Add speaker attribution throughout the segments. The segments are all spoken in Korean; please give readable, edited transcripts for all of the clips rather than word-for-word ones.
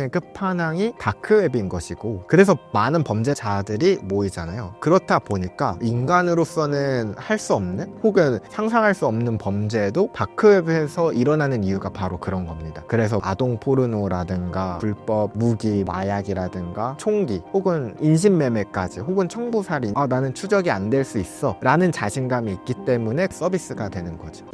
Speaker 1: 범죄의 끝판왕이 다크웹인 것이고, 그래서 많은 범죄자들이 모이잖아요. 그렇다 보니까 인간으로서는 할 수 없는 혹은 상상할 수 없는 범죄도 다크웹에서 일어나는 이유가 바로 그런 겁니다. 그래서 아동 포르노라든가 불법 무기, 마약이라든가 총기 혹은 인신매매까지 혹은 청부살인, 나는 추적이 안 될 수 있어 라는 자신감이 있기 때문에 서비스가 되는 거죠.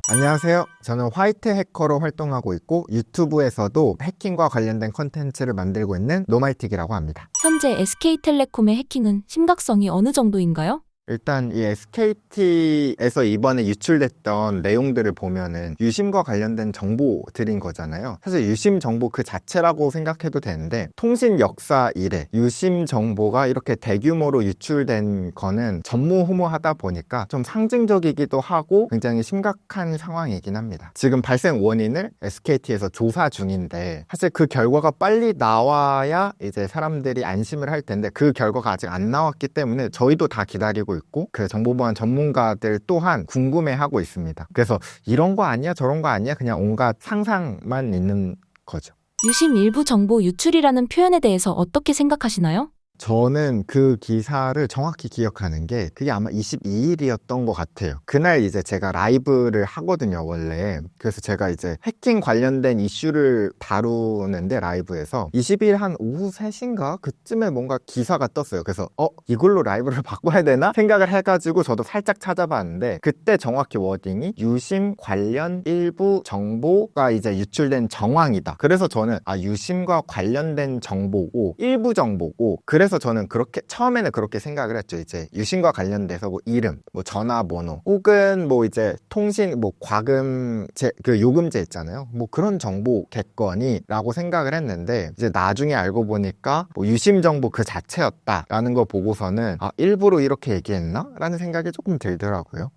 Speaker 1: 안녕하세요. 저는 화이트 해커로 활동하고 있고 유튜브에서도 해킹과 관련된 컨텐츠를 만들고 있는 노말틱이라고 합니다.
Speaker 2: 현재 SK텔레콤의 해킹은 심각성이 어느 정도인가요?
Speaker 1: 일단 이 SKT에서 이번에 유출됐던 내용들을 보면은 유심과 관련된 정보들인 거잖아요. 사실 유심 정보 그 자체라고 생각해도 되는데, 통신 역사 이래 유심 정보가 이렇게 대규모로 유출된 거는 전무후무하다 보니까 좀 상징적이기도 하고 굉장히 심각한 상황이긴 합니다. 지금 발생 원인을 SKT에서 조사 중인데, 사실 그 결과가 빨리 나와야 이제 사람들이 안심을 할 텐데 그 결과가 아직 안 나왔기 때문에 저희도 다 기다리고 있고 그 정보보안 전문가들 또한 궁금해하고 있습니다. 그래서 이런 거 아니야 저런 거 아니야 그냥 온갖 상상만 있는 거죠.
Speaker 2: 유심 일부 정보 유출이라는 표현에 대해서 어떻게 생각하시나요?
Speaker 1: 저는 그 기사를 정확히 기억하는 게 그게 아마 22일이었던 것 같아요. 그날 이제 제가 라이브를 하거든요, 원래. 그래서 제가 이제 해킹 관련된 이슈를 다루는데 라이브에서 22일 한 오후 3시인가? 그쯤에 뭔가 기사가 떴어요. 그래서 이걸로 라이브를 바꿔야 되나? 생각을 해가지고 저도 살짝 찾아봤는데, 그때 정확히 워딩이 유심 관련 일부 정보가 이제 유출된 정황이다. 그래서 저는 유심과 관련된 정보고 일부 정보고, 그래서 저는 그렇게 처음에는 그렇게 생각을 했죠. 이제 유심과 관련돼서 뭐 이름, 뭐 전화번호, 혹은 뭐 이제 통신, 뭐 과금제, 그 요금제 있잖아요. 뭐 그런 정보겠거니라고 생각을 했는데, 이제 나중에 알고 보니까 뭐 유심 정보 그 자체였다라는 거 보고서는 일부러 이렇게 얘기했나? 라는 생각이 조금 들더라고요.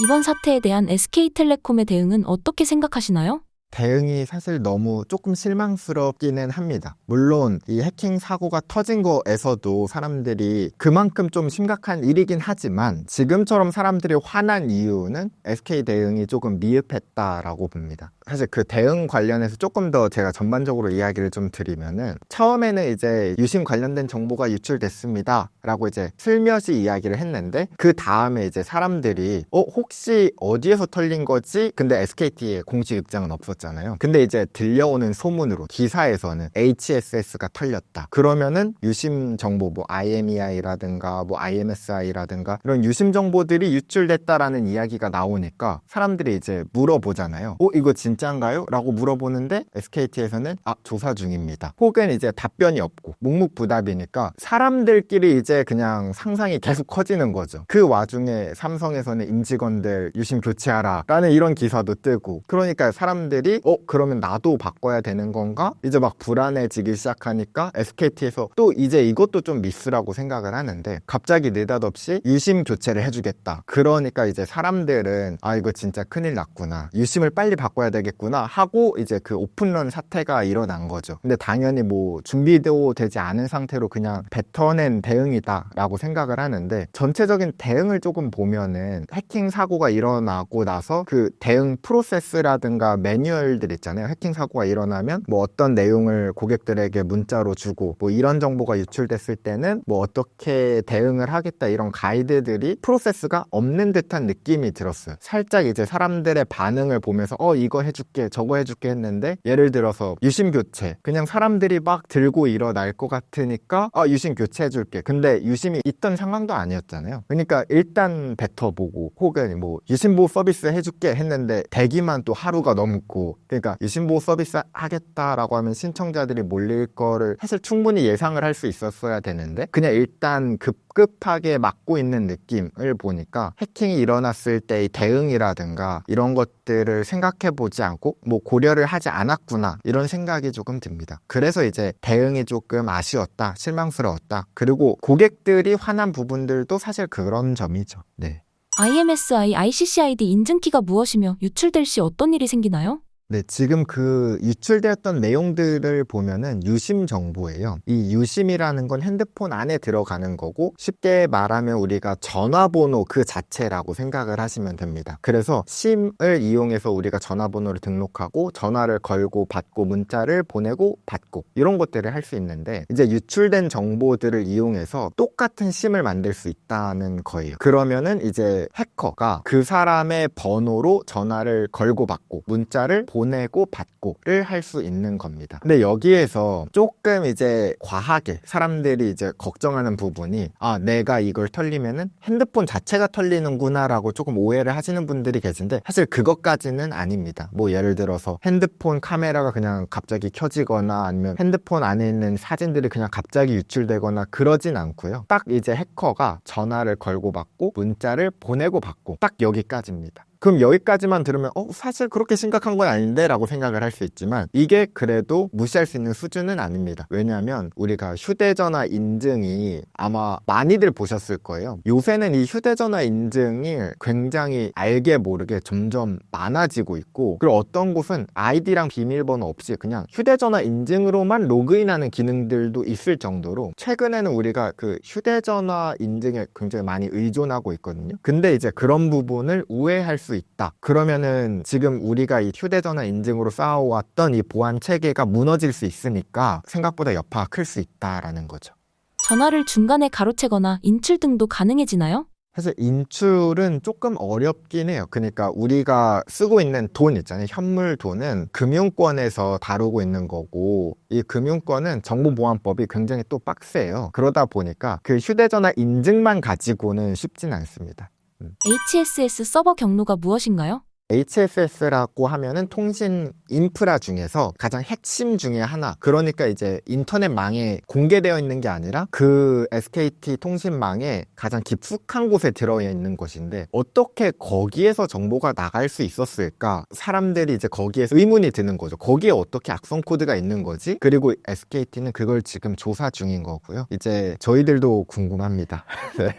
Speaker 2: 이번 사태에 대한 SK텔레콤의 대응은 어떻게 생각하시나요?
Speaker 1: 대응이 사실 너무 조금 실망스럽기는 합니다. 물론 이 해킹 사고가 터진 거에서도 사람들이 그만큼 좀 심각한 일이긴 하지만, 지금처럼 사람들이 화난 이유는 SK 대응이 조금 미흡했다라고 봅니다. 사실 그 대응 관련해서 조금 더 제가 전반적으로 이야기를 좀 드리면은, 처음에는 이제 유심 관련된 정보가 유출됐습니다 라고 이제 슬며시 이야기를 했는데, 그 다음에 이제 사람들이 혹시 어디에서 털린 거지? 근데 SKT의 공식 입장은 없었잖아요. 근데 이제 들려오는 소문으로 기사에서는 HSS가 털렸다. 그러면은 유심 정보, 뭐 IMEI라든가 뭐 IMSI라든가 이런 유심 정보들이 유출됐다라는 이야기가 나오니까 사람들이 이제 물어보잖아요. 이거 진짜인가요? 라고 물어보는데 SKT에서는 조사 중입니다. 혹은 이제 답변이 없고 묵묵부답이니까 사람들끼리 이제 그냥 상상이 계속 커지는 거죠. 그 와중에 삼성에서는 임직원들 유심 교체하라 라는 이런 기사도 뜨고, 그러니까 사람들이 그러면 나도 바꿔야 되는 건가? 이제 막 불안해지기 시작하니까 SKT에서 또 이제 이것도 좀 미스라고 생각을 하는데, 갑자기 느닷없이 유심 교체를 해주겠다. 그러니까 이제 사람들은 이거 진짜 큰일 났구나, 유심을 빨리 바꿔야 되겠구나 하고 이제 그 오픈런 사태가 일어난 거죠. 근데 당연히 뭐 준비도 되지 않은 상태로 그냥 뱉어낸 대응이다 라고 생각을 하는데, 전체적인 대응을 조금 보면은 해킹 사고가 일어나고 나서 그 대응 프로세스라든가 매뉴얼 들 있잖아요. 해킹 사고가 일어나면 뭐 어떤 내용을 고객들에게 문자로 주고, 뭐 이런 정보가 유출됐을 때는 뭐 어떻게 대응을 하겠다, 이런 가이드들이 프로세스가 없는 듯한 느낌이 들었어요. 살짝 이제 사람들의 반응을 보면서 이거 해줄게 저거 해줄게 했는데, 예를 들어서 유심 교체, 그냥 사람들이 막 들고 일어날 것 같으니까 유심 교체해줄게. 근데 유심이 있던 상황도 아니었잖아요. 그러니까 일단 뱉어보고, 혹은 뭐 유심보호 서비스 해줄게 했는데 대기만 또 하루가 넘고, 그러니까 유심보호 서비스 하겠다라고 하면 신청자들이 몰릴 거를 사실 충분히 예상을 할 수 있었어야 되는데, 그냥 일단 급하게 막고 있는 느낌을 보니까 해킹이 일어났을 때의 대응이라든가 이런 것들을 생각해보지 않고 뭐 고려를 하지 않았구나, 이런 생각이 조금 듭니다. 그래서 이제 대응이 조금 아쉬웠다, 실망스러웠다. 그리고 고객들이 화난 부분들도 사실 그런 점이죠. 네.
Speaker 2: IMSI, ICCID 인증키가 무엇이며 유출될 시 어떤 일이 생기나요?
Speaker 1: 네, 지금 그 유출되었던 내용들을 보면은 유심 정보예요. 이 유심이라는 건 핸드폰 안에 들어가는 거고, 쉽게 말하면 우리가 전화번호 그 자체라고 생각을 하시면 됩니다. 그래서 심을 이용해서 우리가 전화번호를 등록하고 전화를 걸고 받고 문자를 보내고 받고 이런 것들을 할 수 있는데, 이제 유출된 정보들을 이용해서 똑같은 심을 만들 수 있다는 거예요. 그러면은 이제 해커가 그 사람의 번호로 전화를 걸고 받고 문자를 보내고 받고를 할 수 있는 겁니다. 근데 여기에서 조금 이제 과하게 사람들이 이제 걱정하는 부분이, 아, 내가 이걸 털리면은 핸드폰 자체가 털리는구나 라고 조금 오해를 하시는 분들이 계신데, 사실 그것까지는 아닙니다. 뭐 예를 들어서 핸드폰 카메라가 그냥 갑자기 켜지거나 아니면 핸드폰 안에 있는 사진들이 그냥 갑자기 유출되거나 그러진 않고요. 딱 이제 해커가 전화를 걸고 받고 문자를 보내고 받고 딱 여기까지입니다. 그럼 여기까지만 들으면 사실 그렇게 심각한 건 아닌데 라고 생각을 할 수 있지만, 이게 그래도 무시할 수 있는 수준은 아닙니다. 왜냐하면 우리가 휴대전화 인증이 아마 많이들 보셨을 거예요. 요새는 이 휴대전화 인증이 굉장히 알게 모르게 점점 많아지고 있고, 그리고 어떤 곳은 아이디랑 비밀번호 없이 그냥 휴대전화 인증으로만 로그인하는 기능들도 있을 정도로 최근에는 우리가 그 휴대전화 인증에 굉장히 많이 의존하고 있거든요. 근데 이제 그런 부분을 우회할 수 있다. 그러면은 지금 우리가 이 휴대전화 인증으로 쌓아왔던 이 보안 체계가 무너질 수 있으니까 생각보다 여파가 클 수 있다라는 거죠.
Speaker 2: 전화를 중간에 가로채거나 인출 등도 가능해지나요?
Speaker 1: 사실 인출은 조금 어렵긴 해요. 그러니까 우리가 쓰고 있는 돈 있잖아요. 현물 돈은 금융권에서 다루고 있는 거고, 이 금융권은 정보보안법이 굉장히 또 빡세요. 그러다 보니까 그 휴대전화 인증만 가지고는 쉽진 않습니다.
Speaker 2: HSS 서버 경로가 무엇인가요?
Speaker 1: HSS라고 하면은 통신 인프라 중에서 가장 핵심 중에 하나, 그러니까 이제 인터넷망에 공개되어 있는 게 아니라 그 SKT 통신망에 가장 깊숙한 곳에 들어있는 것인데, 어떻게 거기에서 정보가 나갈 수 있었을까? 사람들이 이제 거기에서 의문이 드는 거죠. 거기에 어떻게 악성 코드가 있는 거지? 그리고 SKT는 그걸 지금 조사 중인 거고요. 이제 저희들도 궁금합니다. 네.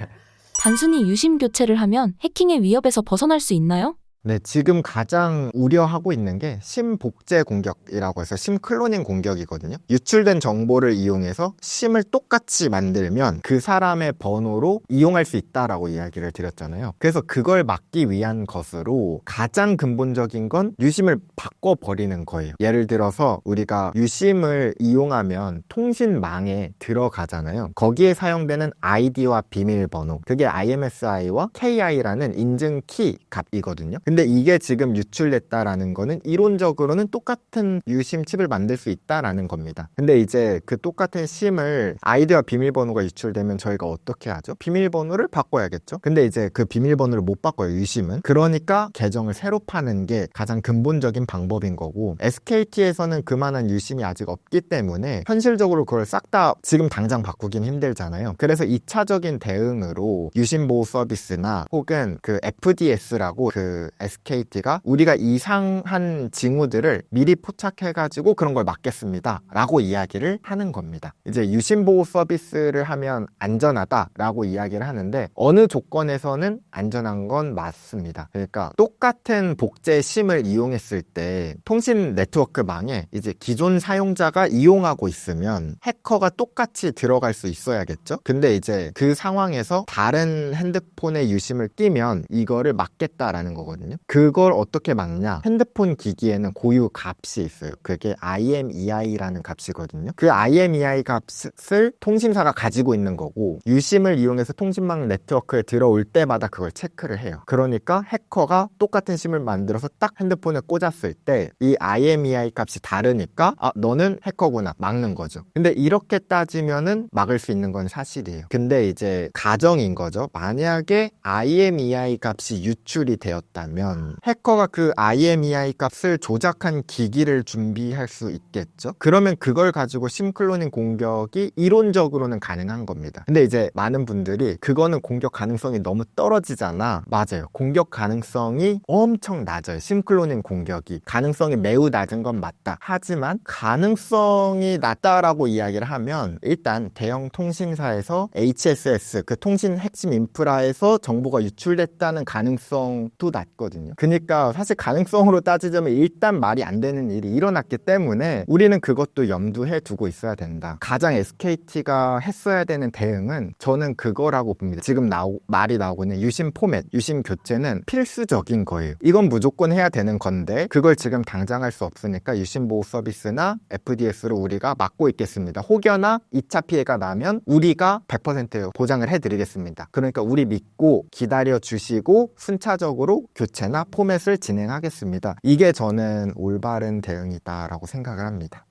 Speaker 2: 단순히 유심 교체를 하면 해킹의 위협에서 벗어날 수 있나요?
Speaker 1: 네, 지금 가장 우려하고 있는 게 심복제 공격이라고 해서 심클로닝 공격이거든요. 유출된 정보를 이용해서 심을 똑같이 만들면 그 사람의 번호로 이용할 수 있다라고 이야기를 드렸잖아요. 그래서 그걸 막기 위한 것으로 가장 근본적인 건 유심을 바꿔버리는 거예요. 예를 들어서 우리가 유심을 이용하면 통신망에 들어가잖아요. 거기에 사용되는 아이디와 비밀번호, 그게 IMSI와 KI라는 인증키 값이거든요. 근데 이게 지금 유출됐다라는 거는 이론적으로는 똑같은 유심 칩을 만들 수 있다라는 겁니다. 근데 이제 그 똑같은 심을 아이디와 비밀번호가 유출되면 저희가 어떻게 하죠? 비밀번호를 바꿔야겠죠? 근데 이제 그 비밀번호를 못 바꿔요, 유심은. 그러니까 계정을 새로 파는 게 가장 근본적인 방법인 거고, SKT에서는 그만한 유심이 아직 없기 때문에 현실적으로 그걸 싹 다 지금 당장 바꾸긴 힘들잖아요. 그래서 2차적인 대응으로 유심 보호 서비스나 혹은 그 FDS라고 그 SKT가 우리가 이상한 징후들을 미리 포착해가지고 그런 걸 막겠습니다 라고 이야기를 하는 겁니다. 이제 유심보호 서비스를 하면 안전하다라고 이야기를 하는데, 어느 조건에서는 안전한 건 맞습니다. 그러니까 똑같은 복제 심을 이용했을 때 통신 네트워크망에 이제 기존 사용자가 이용하고 있으면 해커가 똑같이 들어갈 수 있어야겠죠. 근데 이제 그 상황에서 다른 핸드폰에 유심을 끼면 이거를 막겠다라는 거거든요. 그걸 어떻게 막냐? 핸드폰 기기에는 고유 값이 있어요. 그게 IMEI라는 값이거든요. 그 IMEI 값을 통신사가 가지고 있는 거고, 유심을 이용해서 통신망 네트워크에 들어올 때마다 그걸 체크를 해요. 그러니까 해커가 똑같은 심을 만들어서 딱 핸드폰에 꽂았을 때 이 IMEI 값이 다르니까 너는 해커구나, 막는 거죠. 근데 이렇게 따지면은 막을 수 있는 건 사실이에요. 근데 이제 가정인 거죠. 만약에 IMEI 값이 유출이 되었다면 해커가 그 IMEI 값을 조작한 기기를 준비할 수 있겠죠. 그러면 그걸 가지고 심클로닝 공격이 이론적으로는 가능한 겁니다. 근데 이제 많은 분들이 그거는 공격 가능성이 너무 떨어지잖아. 맞아요. 공격 가능성이 엄청 낮아요. 심클로닝 공격이 가능성이 매우 낮은 건 맞다. 하지만 가능성이 낮다라고 이야기를 하면 일단 대형 통신사에서 HSS 그 통신 핵심 인프라에서 정보가 유출됐다는 가능성도 낮고, 했거든요. 그러니까 사실 가능성으로 따지자면 일단 말이 안 되는 일이 일어났기 때문에 우리는 그것도 염두해 두고 있어야 된다. 가장 SKT가 했어야 되는 대응은 저는 그거라고 봅니다. 지금 말이 나오고 있는 유심 포맷, 유심 교체는 필수적인 거예요. 이건 무조건 해야 되는 건데 그걸 지금 당장 할 수 없으니까 유심 보호 서비스나 FDS로 우리가 막고 있겠습니다. 혹여나 2차 피해가 나면 우리가 100% 보장을 해드리겠습니다. 그러니까 우리 믿고 기다려 주시고 순차적으로 교체나 포맷을 진행하겠습니다. 이게 저는 올바른 대응이다라고 생각을 합니다.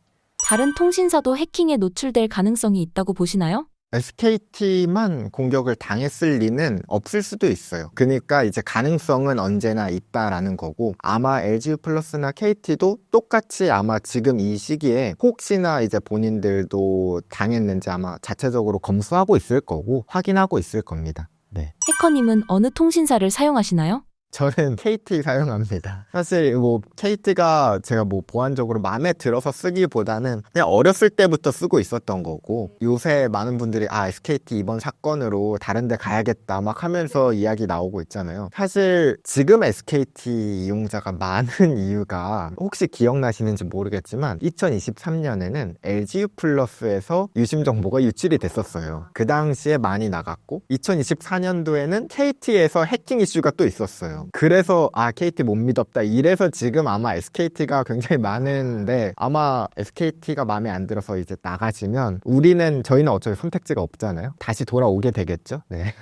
Speaker 2: 다른 통신사도 해킹에 노출될 가능성이 있다고 보시나요?
Speaker 1: SKT만 공격을 당했을 리는 없을 수도 있어요. 그러니까 이제 가능성은 언제나 있다라는 거고 아마 LG유플러스나 KT도 똑같이 아마 지금 이 시기에 혹시나 이제 본인들도 당했는지 아마 자체적으로 검수하고 있을 거고 확인하고 있을 겁니다. 네.
Speaker 2: 해커님은 어느 통신사를 사용하시나요?
Speaker 1: 저는 KT 사용합니다. 사실 뭐 KT가 제가 뭐 보안적으로 마음에 들어서 쓰기보다는 그냥 어렸을 때부터 쓰고 있었던 거고 요새 많은 분들이 SKT 이번 사건으로 다른 데 가야겠다 막 하면서 이야기 나오고 있잖아요. 사실 지금 SKT 이용자가 많은 이유가 혹시 기억나시는지 모르겠지만 2023년에는 LG유플러스에서 유심 정보가 유출이 됐었어요. 그 당시에 많이 나갔고 2024년도에는 KT에서 해킹 이슈가 또 있었어요. 그래서 KT 못 믿었다 이래서 지금 아마 SKT가 굉장히 많은데 아마 SKT가 마음에 안 들어서 이제 나가시면 저희는 어차피 선택지가 없잖아요. 다시 돌아오게 되겠죠. 네.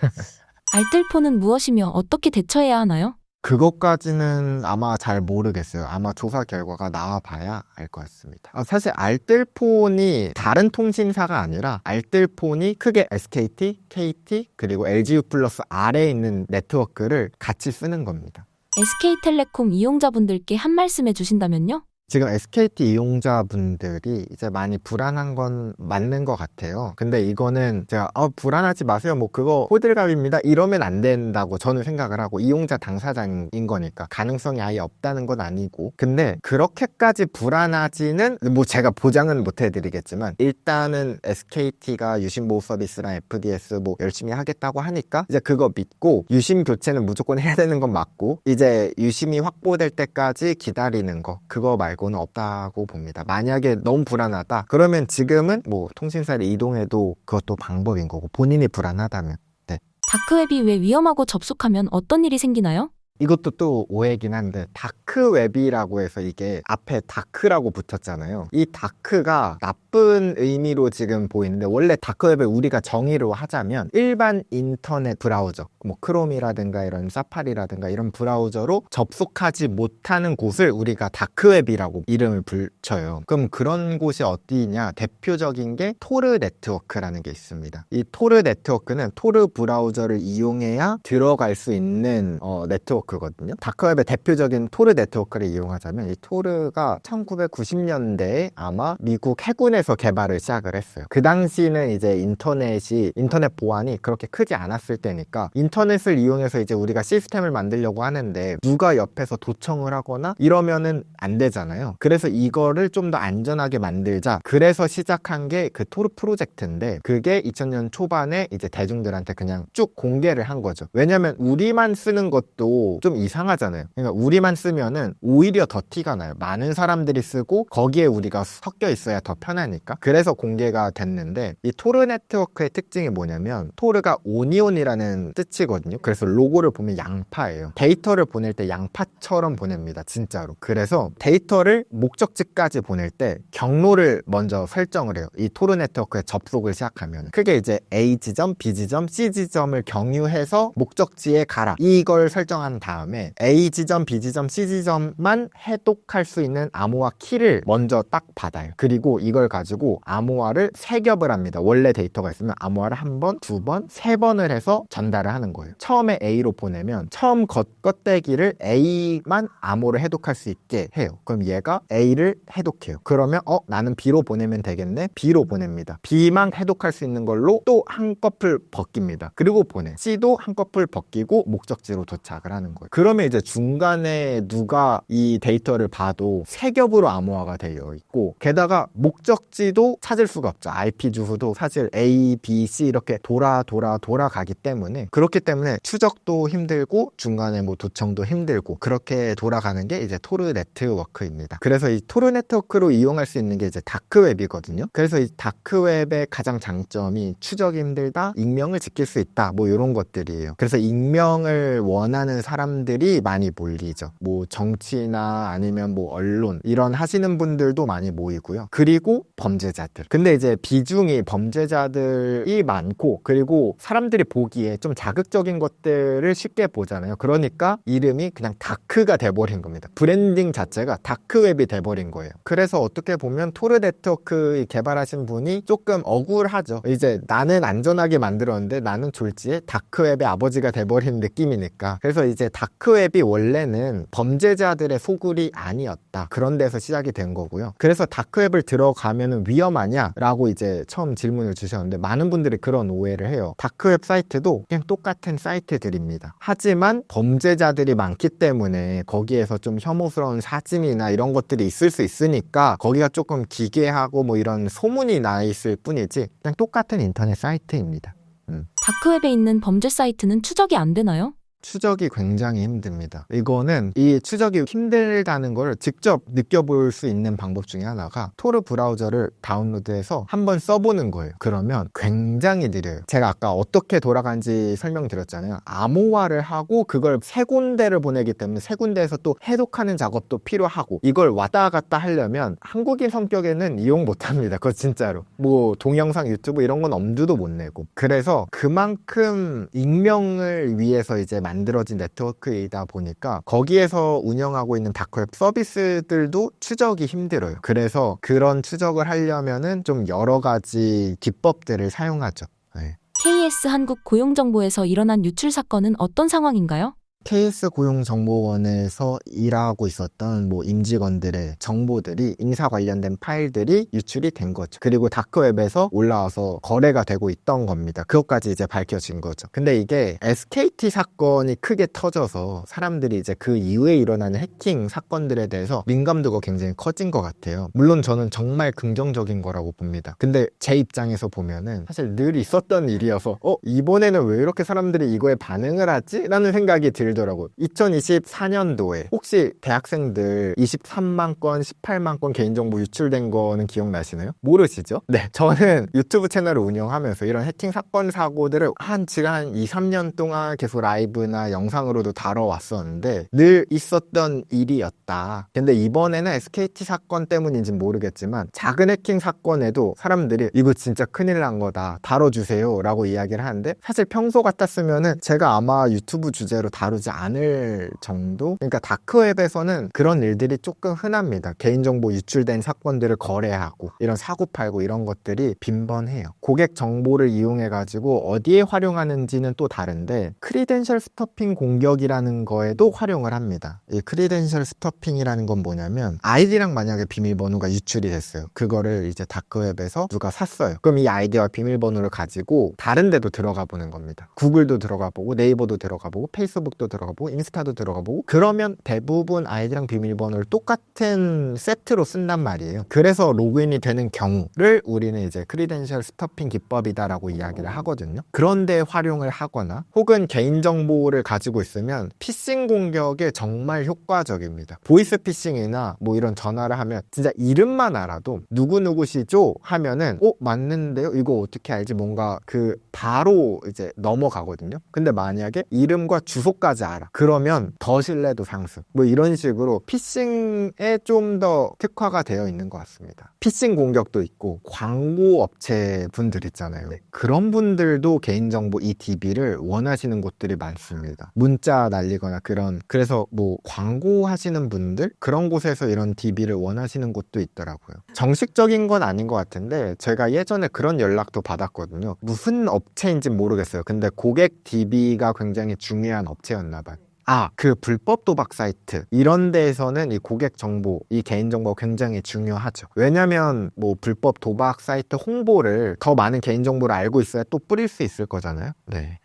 Speaker 2: 알뜰폰은 무엇이며 어떻게 대처해야 하나요?
Speaker 1: 그것까지는 아마 잘 모르겠어요. 아마 조사 결과가 나와봐야 알 것 같습니다. 사실 알뜰폰이 다른 통신사가 아니라 알뜰폰이 크게 SKT, KT 그리고 LG유플러스 아래에 있는 네트워크를 같이 쓰는 겁니다.
Speaker 2: SK텔레콤 이용자분들께 한 말씀 해주신다면요?
Speaker 1: 지금 SKT 이용자분들이 이제 많이 불안한 건 맞는 것 같아요. 근데 이거는 제가 불안하지 마세요. 뭐 그거 호들갑입니다. 이러면 안 된다고 저는 생각을 하고 이용자 당사자인 거니까 가능성이 아예 없다는 건 아니고 근데 그렇게까지 불안하지는 뭐 제가 보장은 못 해드리겠지만 일단은 SKT가 유심 보호 서비스랑 FDS 뭐 열심히 하겠다고 하니까 이제 그거 믿고 유심 교체는 무조건 해야 되는 건 맞고 이제 유심이 확보될 때까지 기다리는 거 그거 말고 는 없다고 봅니다. 만약에 너무 불안하다 그러면 지금은 뭐 통신사를 이동해도 그것도 방법인 거고 본인이 불안하다면 네.
Speaker 2: 다크웹이 왜 위험하고 접속하면 어떤 일이 생기나요?
Speaker 1: 이것도 또 오해긴 한데 다크웹이라고 해서 이게 앞에 다크라고 붙었잖아요. 이 다크가 나쁜 의미로 지금 보이는데 원래 다크웹을 우리가 정의로 하자면 일반 인터넷 브라우저 뭐 크롬이라든가 이런 사파리라든가 이런 브라우저로 접속하지 못하는 곳을 우리가 다크웹이라고 이름을 붙여요. 그럼 그런 곳이 어디냐? 대표적인 게 토르 네트워크라는 게 있습니다. 이 토르 네트워크는 토르 브라우저를 이용해야 들어갈 수 있는 네트워크거든요. 다크웹의 대표적인 토르 네트워크를 이용하자면 이 토르가 1990년대에 아마 미국 해군에서 개발을 시작을 했어요. 그 당시는 이제 인터넷 보안이 그렇게 크지 않았을 때니까 인터넷을 이용해서 이제 우리가 시스템을 만들려고 하는데 누가 옆에서 도청을 하거나 이러면은 안 되잖아요. 그래서 이거를 좀 더 안전하게 만들자. 그래서 시작한 게 그 토르 프로젝트인데 그게 2000년 초반에 이제 대중들한테 그냥 쭉 공개를 한 거죠. 왜냐면 우리만 쓰는 것도 좀 이상하잖아요. 그러니까 우리만 쓰면은 오히려 더 티가 나요. 많은 사람들이 쓰고 거기에 우리가 섞여 있어야 더 편하니까. 그래서 공개가 됐는데 이 토르 네트워크의 특징이 뭐냐면 토르가 오니온이라는 뜻이거든요. 그래서 로고를 보면 양파예요. 데이터를 보낼 때 양파처럼 보냅니다. 진짜로. 그래서 데이터를 목적지까지 보낼 때 경로를 먼저 설정을 해요. 이 토르 네트워크에 접속을 시작하면 크게 이제 A 지점, B 지점, C 지점을 경유해서 목적지에 가라. 이걸 설정한 다음에 A 지점, B 지점, C 지점만 해독할 수 있는 암호화 키를 먼저 딱 받아요. 그리고 이걸 가지고 암호화를 3겹을 합니다. 원래 데이터가 있으면 암호화를 1번, 2번, 3번을 해서 전달을 하는 거예요. 처음에 A로 보내면 처음 겉대기를 A만 암호를 해독할 수 있게 해요. 그럼 얘가 A를 해독해요. 그러면 나는 B로 보내면 되겠네. B로 보냅니다. B만 해독할 수 있는 걸로 또 한꺼풀 벗깁니다. 그리고 보내. C도 한꺼풀 벗기고 목적지로 도착을 하는 거예요. 되는 거예요. 그러면 이제 중간에 누가 이 데이터를 봐도 세 겹으로 암호화가 되어 있고, 게다가 목적지도 찾을 수가 없죠. IP 주소도 사실 A, B, C 이렇게 돌아가기 때문에, 그렇기 때문에 추적도 힘들고 중간에 뭐 도청도 힘들고 그렇게 돌아가는 게 이제 토르 네트워크입니다. 그래서 이 토르 네트워크로 이용할 수 있는 게 이제 다크웹이거든요. 그래서 이 다크웹의 가장 장점이 추적이 힘들다, 익명을 지킬 수 있다, 뭐 이런 것들이에요. 그래서 익명을 원하는 사람들이 많이 몰리죠. 뭐 정치나 아니면 뭐 언론 이런 하시는 분들도 많이 모이고요. 그리고 범죄자들. 근데 이제 비중이 범죄자들이 많고, 그리고 사람들이 보기에 좀 자극적인 것들을 쉽게 보잖아요. 그러니까 이름이 그냥 다크가 돼버린 겁니다. 브랜딩 자체가 다크웹이 돼버린 거예요. 그래서 어떻게 보면 토르 네트워크 개발하신 분이 조금 억울하죠. 이제 나는 안전하게 만들었는데 나는 졸지에 다크웹의 아버지가 돼버린 느낌이니까. 그래서 이제 다크웹이 원래는 범죄자들의 소굴이 아니었다, 그런 데서 시작이 된 거고요. 그래서 다크웹을 들어가면 위험하냐 라고 이제 처음 질문을 주셨는데, 많은 분들이 그런 오해를 해요. 다크웹 사이트도 그냥 똑같은 사이트들입니다. 하지만 범죄자들이 많기 때문에 거기에서 좀 혐오스러운 사진이나 이런 것들이 있을 수 있으니까 거기가 조금 기괴하고 뭐 이런 소문이 나 있을 뿐이지 그냥 똑같은 인터넷 사이트입니다.
Speaker 2: 다크웹에 있는 범죄 사이트는 추적이 안 되나요?
Speaker 1: 추적이 굉장히 힘듭니다. 이거는 이 추적이 힘들다는 걸 직접 느껴볼 수 있는 방법 중에 하나가 토르 브라우저를 다운로드해서 한번 써보는 거예요. 그러면 굉장히 느려요. 제가 아까 어떻게 돌아가는지 설명드렸잖아요. 암호화를 하고 그걸 세 군데를 보내기 때문에 세 군데에서 또 해독하는 작업도 필요하고, 이걸 왔다 갔다 하려면 한국인 성격에는 이용 못합니다. 그거 진짜로. 뭐 동영상 유튜브 이런 건 엄두도 못 내고. 그래서 그만큼 익명을 위해서 이제 만들어진 네트워크이다 보니까 거기에서 운영하고 있는 다크웹 서비스들도 추적이 힘들어요. 그래서 그런 추적을 하려면은 좀 여러 가지 기법들을 사용하죠. 네.
Speaker 2: KS 한국 고용정보에서 일어난 유출 사건은 어떤 상황인가요?
Speaker 1: KS 고용정보원에서 일하고 있었던 뭐 임직원들의 정보들이, 인사 관련된 파일들이 유출이 된 거죠. 그리고 다크웹에서 올라와서 거래가 되고 있던 겁니다. 그것까지 이제 밝혀진 거죠. 근데 이게 SKT 사건이 크게 터져서 사람들이 이제 그 이후에 일어나는 해킹 사건들에 대해서 민감도가 굉장히 커진 것 같아요. 물론 저는 정말 긍정적인 거라고 봅니다. 근데 제 입장에서 보면은 사실 늘 있었던 일이어서 이번에는 왜 이렇게 사람들이 이거에 반응을 하지? 라는 생각이 들더라고요. 2024년도에 혹시 대학생들 23만 건, 18만 건 개인정보 유출된 거는 기억나시나요? 모르시죠? 네, 저는 유튜브 채널을 운영하면서 이런 해킹 사건 사고들을 지금 한 2, 3년 동안 계속 라이브나 영상으로도 다뤄왔었는데 늘 있었던 일이었다. 근데 이번에는 SKT 사건 때문인지는 모르겠지만 작은 해킹 사건에도 사람들이 이거 진짜 큰일 난 거다, 다뤄주세요 라고 이야기를 하는데, 사실 평소 같았으면은 제가 아마 유튜브 주제로 다루지 않을 정도? 그러니까 다크웹에서는 그런 일들이 조금 흔합니다. 개인정보 유출된 사건들을 거래하고 이런 사고팔고 이런 것들이 빈번해요. 고객 정보를 이용해가지고 어디에 활용하는지는 또 다른데, 크리덴셜 스토핑 공격이라는 거에도 활용을 합니다. 이 크리덴셜 스토핑이라는 건 뭐냐면, 아이디랑 만약에 비밀번호가 유출이 됐어요. 그거를 이제 다크웹에서 누가 샀어요. 그럼 이 아이디와 비밀번호를 가지고 다른 데도 들어가 보는 겁니다. 구글도 들어가 보고, 네이버도 들어가 보고, 페이스북도 들어가 보고, 인스타도 들어가 보고, 그러면 대부분 아이디랑 비밀번호를 똑같은 세트로 쓴단 말이에요. 그래서 로그인이 되는 경우를 우리는 이제 크리덴셜 스토핑 기법이다라고 이야기를 하거든요. 그런데 활용을 하거나 혹은 개인정보를 가지고 있으면 피싱 공격에 정말 효과적입니다. 보이스 피싱이나 뭐 이런 전화를 하면 진짜 이름만 알아도 누구누구시죠? 하면은 맞는데요? 이거 어떻게 알지? 뭔가 바로 이제 넘어가거든요. 근데 만약에 이름과 주소까지 알아, 그러면 더 신뢰도 상승, 뭐 이런 식으로 피싱에 좀 더 특화가 되어 있는 것 같습니다. 피싱 공격도 있고, 광고 업체 분들 있잖아요. 그런 분들도 개인정보 이 DB를 원하시는 곳들이 많습니다. 문자 날리거나 그래서 뭐 광고 하시는 분들, 그런 곳에서 이런 DB를 원하시는 곳도 있더라고요. 정식적인 건 아닌 것 같은데 제가 예전에 그런 연락도 받았거든요. 무슨 업체인지 모르겠어요. 근데 고객 DB가 굉장히 중요한 업체였나 봐요. 그 불법 도박 사이트 이런 데에서는 이 고객 정보, 이 개인 정보가 굉장히 중요하죠. 왜냐면 뭐 불법 도박 사이트 홍보를, 더 많은 개인 정보를 알고 있어야 또 뿌릴 수 있을 거잖아요. 네.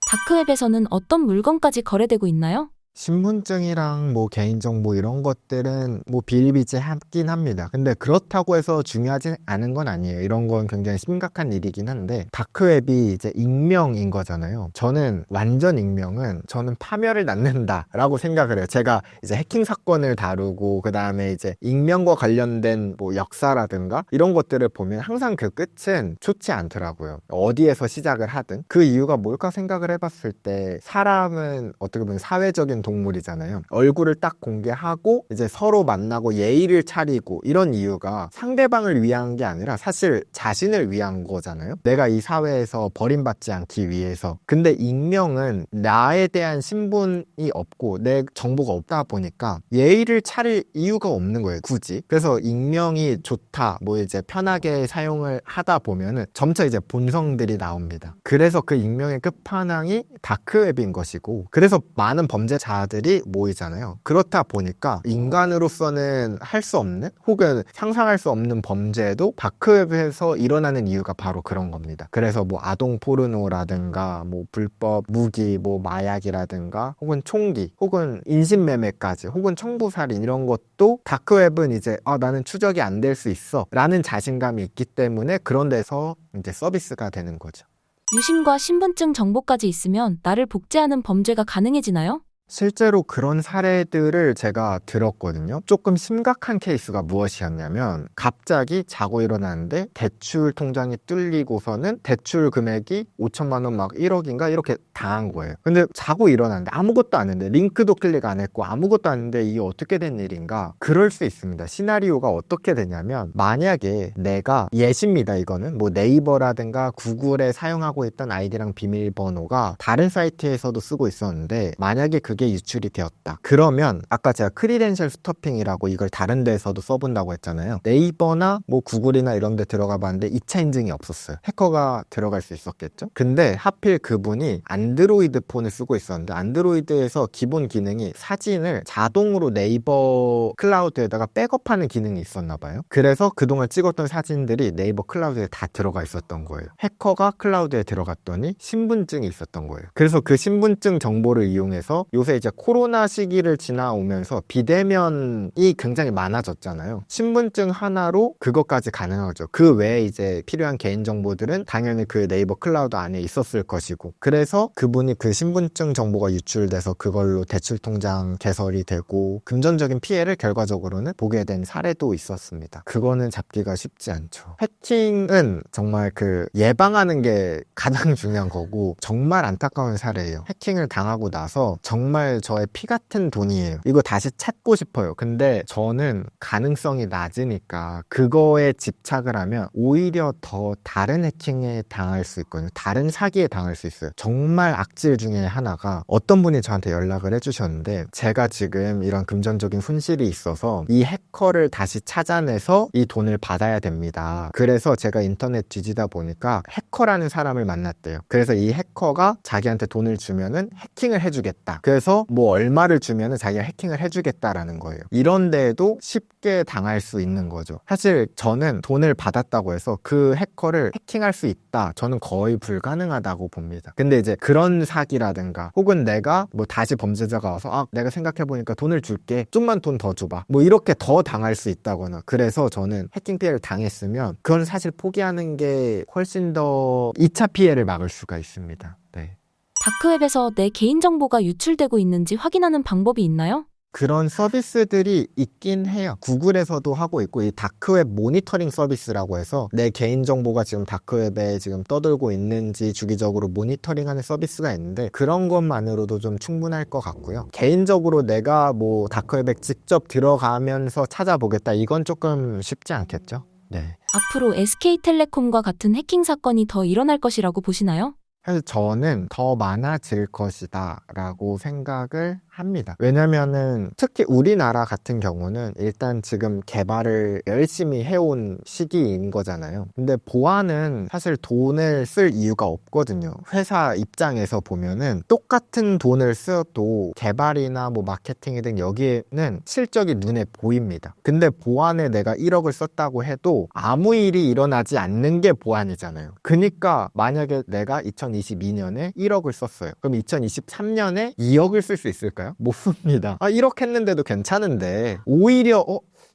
Speaker 2: 다크웹에서는 어떤 물건까지 거래되고 있나요?
Speaker 1: 신분증이랑 뭐 개인정보 이런 것들은 뭐 비일비재하긴 합니다. 근데 그렇다고 해서 중요하지 않은 건 아니에요. 이런 건 굉장히 심각한 일이긴 한데, 다크웹이 이제 익명인 거잖아요. 저는 완전 익명은 저는 파멸을 낳는다라고 생각을 해요. 제가 이제 해킹 사건을 다루고 그 다음에 이제 익명과 관련된 뭐 역사라든가 이런 것들을 보면 항상 그 끝은 좋지 않더라고요. 어디에서 시작을 하든. 그 이유가 뭘까 생각을 해봤을 때, 사람은 어떻게 보면 사회적인 동물이잖아요. 얼굴을 딱 공개하고 이제 서로 만나고 예의를 차리고 이런 이유가 상대방을 위한 게 아니라 사실 자신을 위한 거잖아요. 내가 이 사회에서 버림받지 않기 위해서. 근데 익명은 나에 대한 신분이 없고 내 정보가 없다 보니까 예의를 차릴 이유가 없는 거예요, 굳이. 그래서 익명이 좋다, 뭐 이제 편하게 사용을 하다 보면은 점차 이제 본성들이 나옵니다. 그래서 그 익명의 끝판왕이 다크웹인 것이고, 그래서 많은 범죄자들이 모이잖아요. 그렇다 보니까 인간으로서는 할 수 없는 혹은 상상할 수 없는 범죄도 다크웹에서 일어나는 이유가 바로 그런 겁니다. 그래서 뭐 아동 포르노라든가 뭐 불법 무기, 뭐 마약이라든가 혹은 총기 혹은 인신매매까지 혹은 청부살인 이런 것도 다크웹은 이제 나는 추적이 안 될 수 있어 라는 자신감이 있기 때문에 그런 데서 이제 서비스가 되는 거죠.
Speaker 2: 유심과 신분증 정보까지 있으면 나를 복제하는 범죄가 가능해지나요?
Speaker 1: 실제로 그런 사례들을 제가 들었거든요. 조금 심각한 케이스가 무엇이었냐면, 갑자기 자고 일어났는데 대출 통장이 뚫리고서는 대출 금액이 5천만 원 막 1억인가 이렇게 당한 거예요. 근데 자고 일어났는데 아무것도 안 했는데, 링크도 클릭 안 했고 아무것도 안 했는데 이게 어떻게 된 일인가? 그럴 수 있습니다. 시나리오가 어떻게 되냐면, 만약에 내가 예시입니다. 이거는 뭐 네이버라든가 구글에 사용하고 있던 아이디랑 비밀번호가 다른 사이트에서도 쓰고 있었는데, 만약에 그게 유출이 되었다. 그러면 아까 제가 크리덴셜 스토핑이라고 이걸 다른 데에서도 써본다고 했잖아요. 네이버나 뭐 구글이나 이런 데 들어가 봤는데 2차 인증이 없었어요. 해커가 들어갈 수 있었겠죠? 근데 하필 그분이 안드로이드 폰을 쓰고 있었는데, 안드로이드에서 기본 기능이 사진을 자동으로 네이버 클라우드에다가 백업하는 기능이 있었나 봐요. 그래서 그동안 찍었던 사진들이 네이버 클라우드에 다 들어가 있었던 거예요. 해커가 클라우드에 들어갔더니 신분증이 있었던 거예요. 그래서 그 신분증 정보를 이용해서, 요새 이제 코로나 시기를 지나오면서 비대면이 굉장히 많아졌잖아요. 신분증 하나로 그것까지 가능하죠. 그 외에 이제 필요한 개인정보들은 당연히 그 네이버 클라우드 안에 있었을 것이고, 그래서 그분이 그 신분증 정보가 유출돼서 그걸로 대출 통장 개설이 되고 금전적인 피해를 결과적으로는 보게 된 사례도 있었습니다. 그거는 잡기가 쉽지 않죠. 해킹은 정말 그 예방하는 게 가장 중요한 거고, 정말 안타까운 사례예요. 해킹을 당하고 나서 정말 저의 피 같은 돈이에요. 이거 다시 찾고 싶어요. 근데 저는 가능성이 낮으니까 그거에 집착을 하면 오히려 더 다른 해킹에 당할 수 있거든요. 다른 사기에 당할 수 있어요. 정말 악질 중에 하나가, 어떤 분이 저한테 연락을 해주셨는데, 제가 지금 이런 금전적인 손실이 있어서 이 해커를 다시 찾아내서 이 돈을 받아야 됩니다. 그래서 제가 인터넷 뒤지다 보니까 해커라는 사람을 만났대요. 그래서 이 해커가 자기한테 돈을 주면은 해킹을 해주겠다. 그래서 뭐 얼마를 주면은 자기가 해킹을 해주겠다라는 거예요. 이런 데에도 쉽게 당할 수 있는 거죠. 사실 저는 돈을 받았다고 해서 그 해커를 해킹할 수 있다, 저는 거의 불가능하다고 봅니다. 근데 이제 그런 사기라든가 혹은 내가 뭐 다시 범죄자가 와서 내가 생각해보니까 돈을 줄게, 좀만 돈 더 줘봐, 뭐 이렇게 더 당할 수 있다거나. 그래서 저는 해킹 피해를 당했으면 그건 사실 포기하는 게 훨씬 더 2차 피해를 막을 수가 있습니다. 네.
Speaker 2: 다크웹에서 내 개인정보가 유출되고 있는지 확인하는 방법이 있나요?
Speaker 1: 그런 서비스들이 있긴 해요. 구글에서도 하고 있고, 이 다크웹 모니터링 서비스라고 해서 내 개인정보가 지금 다크웹에 지금 떠들고 있는지 주기적으로 모니터링하는 서비스가 있는데, 그런 것만으로도 좀 충분할 것 같고요. 개인적으로 내가 뭐 다크웹에 직접 들어가면서 찾아보겠다, 이건 조금 쉽지 않겠죠? 네.
Speaker 2: 앞으로 SK텔레콤과 같은 해킹 사건이 더 일어날 것이라고 보시나요?
Speaker 1: 사실 저는 더 많아질 것이다 라고 생각을 합니다. 왜냐면은 특히 우리나라 같은 경우는 일단 지금 개발을 열심히 해온 시기인 거잖아요. 근데 보안은 사실 돈을 쓸 이유가 없거든요. 회사 입장에서 보면은 똑같은 돈을 써도 개발이나 뭐 마케팅이든 여기에는 실적이 눈에 보입니다. 근데 보안에 내가 1억을 썼다고 해도 아무 일이 일어나지 않는 게 보안이잖아요. 그러니까 만약에 내가 2022년에 1억을 썼어요. 그럼 2023년에 2억을 쓸 수 있을까요? 쓸까요? 못 씁니다. 이렇게 했는데도 괜찮은데 오히려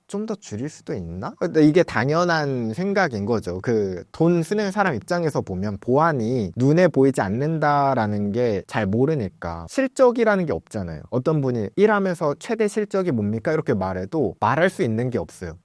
Speaker 1: 좀 더 줄일 수도 있나? 근데 이게 당연한 생각인 거죠. 그 돈 쓰는 사람 입장에서 보면 보안이 눈에 보이지 않는다라는 게 잘 모르니까 실적이라는 게 없잖아요. 어떤 분이 일하면서 최대 실적이 뭡니까? 이렇게 말해도 말할 수 있는 게 없어요.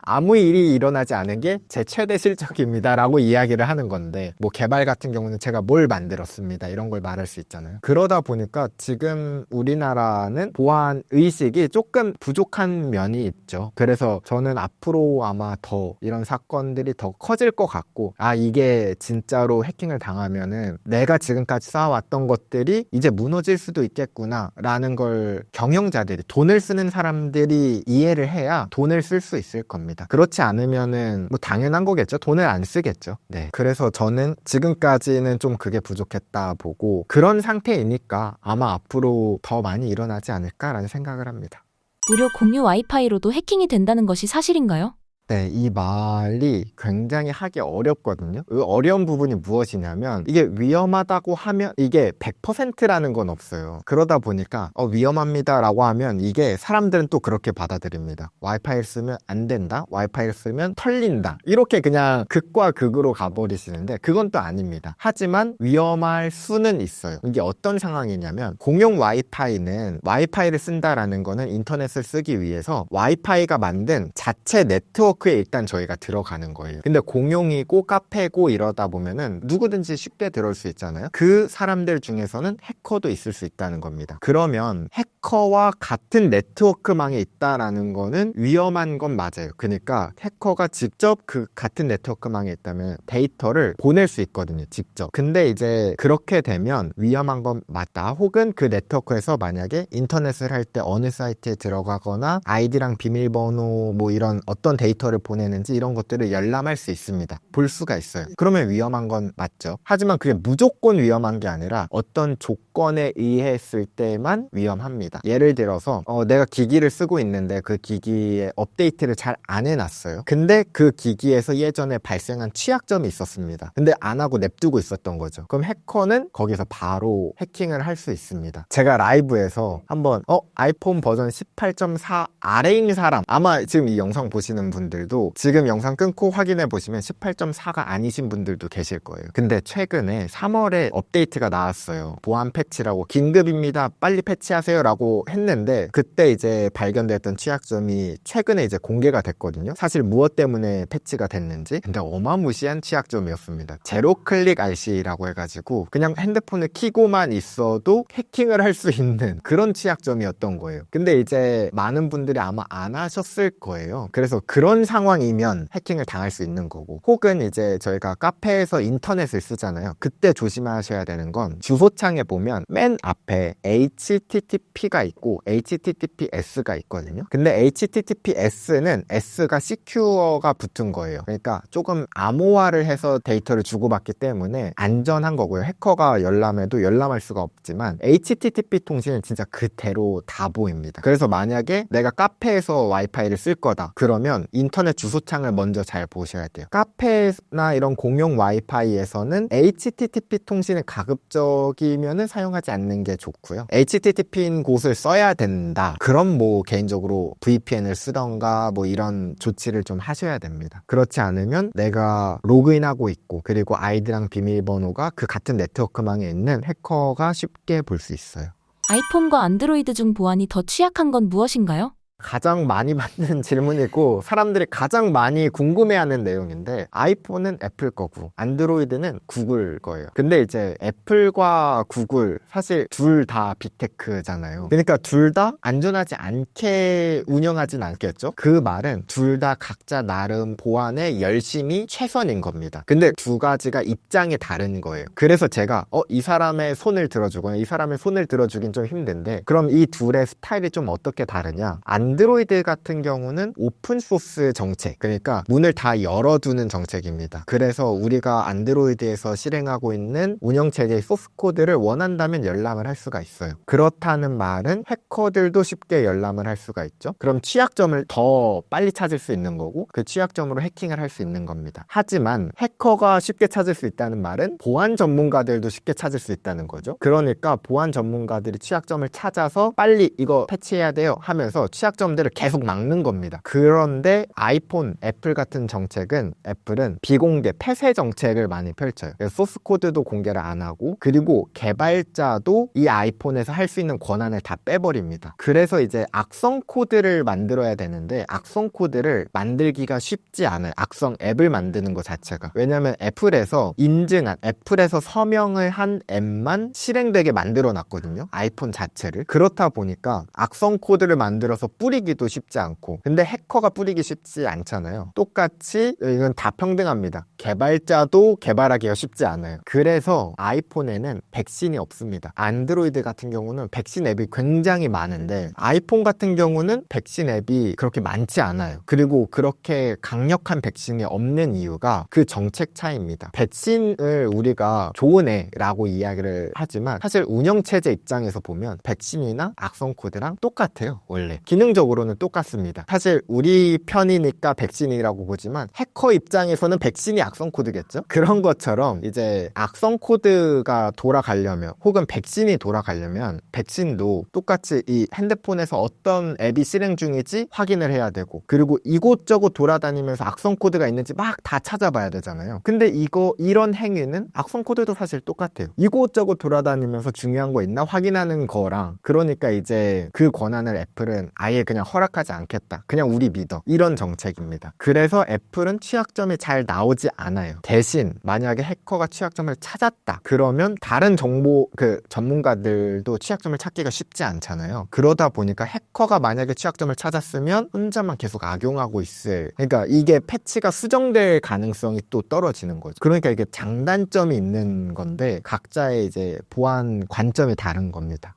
Speaker 1: 아무 일이 일어나지 않은 게 제 최대 실적입니다 라고 이야기를 하는 건데, 뭐 개발 같은 경우는 제가 뭘 만들었습니다 이런 걸 말할 수 있잖아요. 그러다 보니까 지금 우리나라는 보안 의식이 조금 부족한 면이 있죠. 그래서 저는 앞으로 아마 더 이런 사건들이 더 커질 것 같고, 이게 진짜로 해킹을 당하면은 내가 지금까지 쌓아왔던 것들이 이제 무너질 수도 있겠구나 라는 걸 경영자들이, 돈을 쓰는 사람들이 이해를 해야 돈을 쓸 수 있을 겁니다. 그렇지 않으면은 뭐 당연한 거겠죠. 돈을 안 쓰겠죠. 네. 그래서 저는 지금까지는 좀 그게 부족했다 보고, 그런 상태이니까 아마 앞으로 더 많이 일어나지 않을까라는 생각을 합니다.
Speaker 2: 무료 공유 와이파이로도 해킹이 된다는 것이 사실인가요?
Speaker 1: 네, 이 말이 굉장히 하기 어렵거든요. 그 어려운 부분이 무엇이냐면, 이게 위험하다고 하면 이게 100%라는 건 없어요. 그러다 보니까 위험합니다 라고 하면 이게 사람들은 또 그렇게 받아들입니다. 와이파이를 쓰면 안 된다, 와이파이를 쓰면 털린다, 이렇게 그냥 극과 극으로 가버리시는데 그건 또 아닙니다. 하지만 위험할 수는 있어요. 이게 어떤 상황이냐면, 공용 와이파이는, 와이파이를 쓴다라는 거는 인터넷을 쓰기 위해서 와이파이가 만든 자체 네트워크에 일단 저희가 들어가는 거예요. 근데 공용이고 카페고 이러다 보면은 누구든지 쉽게 들어올 수 있잖아요. 그 사람들 중에서는 해커도 있을 수 있다는 겁니다. 그러면 해커와 같은 네트워크망에 있다라는 거는 위험한 건 맞아요. 그러니까 해커가 직접 그 같은 네트워크망에 있다면 데이터를 보낼 수 있거든요, 직접. 근데 이제 그렇게 되면 위험한 건 맞다. 혹은 그 네트워크에서 만약에 인터넷을 할 때 어느 사이트에 들어가거나 아이디랑 비밀번호 뭐 이런 어떤 데이터를 보내는지 이런 것들을 열람할 수 있습니다. 볼 수가 있어요. 그러면 위험한 건 맞죠. 하지만 그게 무조건 위험한 게 아니라 어떤 조건에 의했을 때만 위험합니다. 예를 들어서 내가 기기를 쓰고 있는데 그 기기에 업데이트를 잘 안 해놨어요. 근데 그 기기에서 예전에 발생한 취약점이 있었습니다. 근데 안 하고 냅두고 있었던 거죠. 그럼 해커는 거기서 바로 해킹을 할 수 있습니다. 제가 라이브에서 한번 아이폰 버전 18.4 아래인 사람, 아마 지금 이 영상 보시는 분들도 지금 영상 끊고 확인해 보시면 18.4가 아니신 분들도 계실 거예요. 근데 최근에 3월에 업데이트가 나왔어요. 보안 패치라고, 긴급입니다, 빨리 패치하세요 라고 했는데, 그때 이제 발견됐던 취약점이 최근에 이제 공개가 됐거든요. 사실 무엇 때문에 패치가 됐는지. 근데 어마무시한 취약점이었습니다. 제로 클릭 RC라고 해가지고 그냥 핸드폰을 켜고만 있어도 해킹을 할 수 있는 그런 취약점이었던 거예요. 근데 이제 많은 분들이 아마 안 하셨을 거예요. 그래서 그런 상황이면 해킹을 당할 수 있는 거고, 혹은 이제 저희가 카페에서 인터넷을 쓰잖아요. 그때 조심하셔야 되는 건, 주소창에 보면 맨 앞에 HTTP가 있고 HTTPS가 있거든요. 근데 HTTPS는 S가 시큐어가 붙은 거예요. 그러니까 조금 암호화를 해서 데이터를 주고받기 때문에 안전한 거고요. 해커가 열람해도 열람할 수가 없지만 HTTP 통신은 진짜 그대로 다 보입니다. 그래서 만약에 내가 카페에서 와이파이를 쓸 거다 그러면 인터넷 주소창을 먼저 잘 보셔야 돼요. 카페나 이런 공용 와이파이에서는 HTTP 통신을 가급적이면은 사용하지 않는 게 좋고요. HTTP인 곳을 써야 된다. 그럼 뭐 개인적으로 VPN을 쓰던가 뭐 이런 조치를 좀 하셔야 됩니다. 그렇지 않으면 내가 로그인하고 있고 그리고 아이디랑 비밀번호가 그 같은 네트워크망에 있는 해커가 쉽게 볼 수 있어요.
Speaker 2: 아이폰과 안드로이드 중 보안이 더 취약한 건 무엇인가요?
Speaker 1: 가장 많이 받는 질문이고 사람들이 가장 많이 궁금해하는 내용인데, 아이폰은 애플 거고 안드로이드는 구글 거예요. 근데 이제 애플과 구글 사실 둘 다 빅테크잖아요. 그러니까 둘 다 안전하지 않게 운영하진 않겠죠. 그 말은 둘 다 각자 나름 보안에 열심히 최선인 겁니다. 근데 두 가지가 입장이 다른 거예요. 그래서 제가 이 사람의 손을 들어주거나 이 사람의 손을 들어주긴 좀 힘든데, 그럼 이 둘의 스타일이 좀 어떻게 다르냐? 안드로이드 같은 경우는 오픈소스 정책, 그러니까 문을 다 열어두는 정책입니다. 그래서 우리가 안드로이드에서 실행하고 있는 운영체제의 소스코드를 원한다면 열람을 할 수가 있어요. 그렇다는 말은 해커들도 쉽게 열람을 할 수가 있죠. 그럼 취약점을 더 빨리 찾을 수 있는 거고 그 취약점으로 해킹을 할 수 있는 겁니다. 하지만 해커가 쉽게 찾을 수 있다는 말은 보안 전문가들도 쉽게 찾을 수 있다는 거죠. 그러니까 보안 전문가들이 취약점을 찾아서 빨리 이거 패치해야 돼요 하면서 취약점들을 계속 막는 겁니다. 그런데 아이폰, 애플 같은 정책은 애플은 비공개 폐쇄 정책을 많이 펼쳐요. 소스 코드도 공개를 안 하고 그리고 개발자도 이 아이폰에서 할 수 있는 권한을 다 빼버립니다. 그래서 이제 악성 코드를 만들어야 되는데 악성 코드를 만들기가 쉽지 않아요. 악성 앱을 만드는 것 자체가. 왜냐면 애플에서 인증한, 애플에서 서명을 한 앱만 실행되게 만들어 놨거든요. 아이폰 자체를. 그렇다 보니까 악성 코드를 만들어서 뿌리기도 쉽지 않고 근데 해커가 뿌리기 쉽지 않잖아요. 똑같이 이건 다 평등합니다. 개발자도 개발하기가 쉽지 않아요. 그래서 아이폰에는 백신이 없습니다. 안드로이드 같은 경우는 백신 앱이 굉장히 많은데 아이폰 같은 경우는 백신 앱이 그렇게 많지 않아요. 그리고 그렇게 강력한 백신이 없는 이유가 그 정책 차이입니다. 백신을 우리가 좋은 애라고 이야기를 하지만 사실 운영체제 입장에서 보면 백신이나 악성 코드랑 똑같아요. 원래 기능적으로는 똑같습니다. 사실 우리 편이니까 백신이라고 보지만 해커 입장에서는 백신이 악성 코드겠죠? 그런 것처럼 이제 악성 코드가 돌아가려면 혹은 백신이 돌아가려면 백신도 똑같이 이 핸드폰에서 어떤 앱이 실행 중인지 확인을 해야 되고 그리고 이곳저곳 돌아다니면서 악성 코드가 있는지 막 다 찾아봐야 되잖아요. 근데 이런 행위는 악성 코드도 사실 똑같아요. 이곳저곳 돌아다니면서 중요한 거 있나 확인하는 거랑 그러니까 이제 그 권한을 애플은 아예 그냥 허락하지 않겠다. 그냥 우리 믿어. 이런 정책입니다. 그래서 애플은 취약점이 잘 나오지 않아요. 대신 만약에 해커가 취약점을 찾았다. 그러면 다른 정보 전문가들도 취약점을 찾기가 쉽지 않잖아요. 그러다 보니까 해커가 만약에 취약점을 찾았으면 혼자만 계속 악용하고 있을 그러니까 이게 패치가 수정될 가능성이 또 떨어지는 거죠. 그러니까 이게 장단점이 있는 건데 각자의 이제 보안 관점이 다른 겁니다.